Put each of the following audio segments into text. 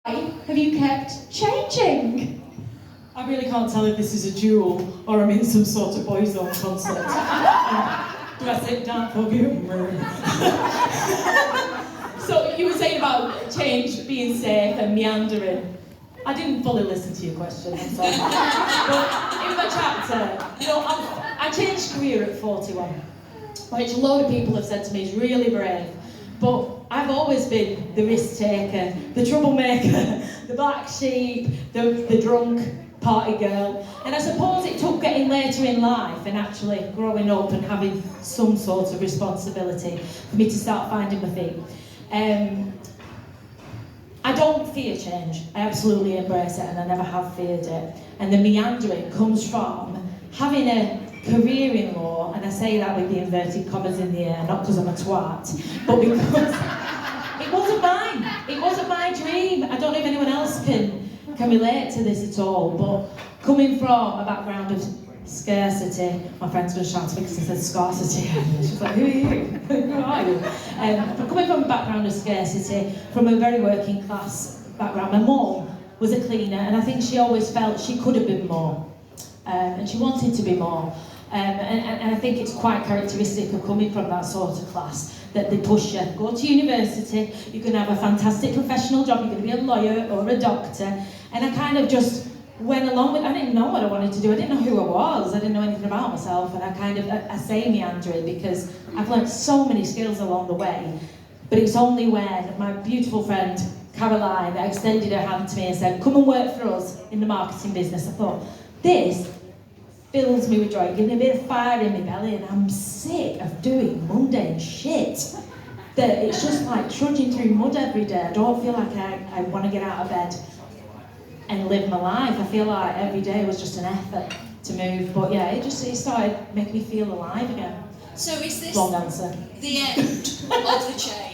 Have you kept changing? I really can't tell if this is a duel or I'm in some sort of Boyzone concert. Do I sit down for you? So you were saying about change being safe and meandering. I didn't fully listen to your question, I'm sorry. But in my chapter, I changed career at 41, which a load of people have said to me is really brave. But I've always been the risk taker, the troublemaker, the black sheep, the drunk party girl. And I suppose it took getting later in life and actually growing up and having some sort of responsibility for me to start finding my feet. I don't fear change. I absolutely embrace it and I never have feared it. And the meandering comes from having a career in law, and I say that with the inverted commas in the air, not because I'm a twat, but because it wasn't mine. It wasn't my dream. I don't know if anyone else can relate to this at all, but coming from a background of scarcity, my friend's going to shout because I said scarcity. She's like, who are you? Who are you? But coming from a background of scarcity, from a very working class background, my mum was a cleaner, and I think she always felt she could have been more. And she wanted to be more. And I think it's quite characteristic of coming from that sort of class that they push you. Go to university, you can have a fantastic professional job, you're going to be a lawyer or a doctor. And I kind of just went along with it. I didn't know what I wanted to do, I didn't know who I was, I didn't know anything about myself. And I say meandering because I've learned so many skills along the way. But it's only when my beautiful friend Caroline extended her hand to me and said, come and work for us in the marketing business. I thought, this fills me with joy, gives me a bit of fire in my belly, and I'm sick of doing mundane shit. That it's just like trudging through mud every day. I don't feel like I want to get out of bed and live my life. I feel like every day was just an effort to move. But yeah, it started making me feel alive again. So is this long answer. The end of the change?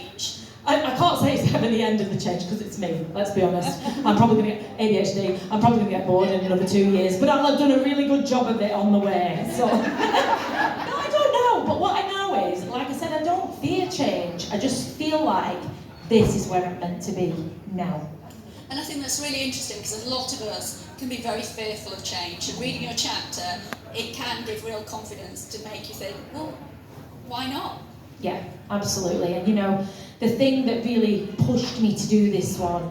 I can't say it's ever the end of the change because it's me, let's be honest. I'm probably going to get ADHD, I'm probably going to get bored in another 2 years, but I'll have done a really good job of it on the way. So, no, I don't know, but what I know is, like I said, I don't fear change. I just feel like this is where I'm meant to be now. And I think that's really interesting because a lot of us can be very fearful of change. And reading your chapter, it can give real confidence to make you think, well, why not? Yeah, absolutely. And the thing that really pushed me to do this one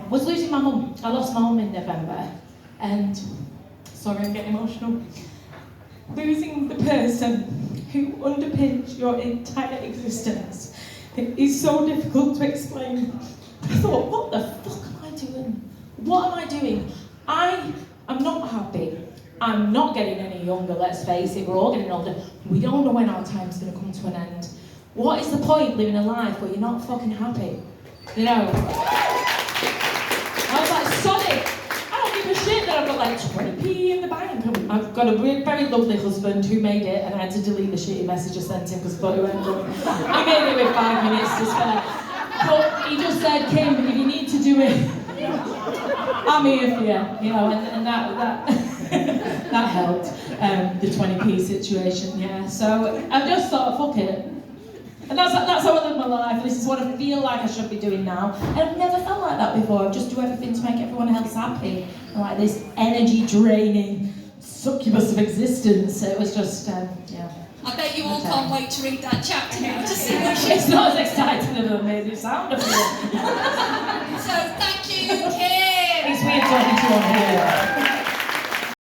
was losing my mum. I lost my mum in November, and sorry, I'm getting emotional. Losing the person who underpins your entire existence is so difficult to explain. I thought, what the fuck am I doing? What am I doing? I am not happy. I'm not getting any younger, let's face it, we're all getting older. We don't know when our time's going to come to an end. What is the point living a life where you're not fucking happy? I was like, sorry, I don't give a shit that I've got like 20p in the bank. I've got a very lovely husband who made it, and I had to delete the shitty message I sent him because I thought it went good. He made it with 5 minutes to spare. But he just said, Kim, if you need to do it, I'm here for you, and that helped, the 20p situation, yeah. So I just thought, fuck it. And that's how I live my life. This is what I feel like I should be doing now. And I've never felt like that before. I just do everything to make everyone else happy. Like this energy draining succubus of existence. It was just, yeah. I bet you all can't wait to read that chapter now to see what It's not as exciting as it made it sound of it. So thank you, Kim. It's weird talking to you on here.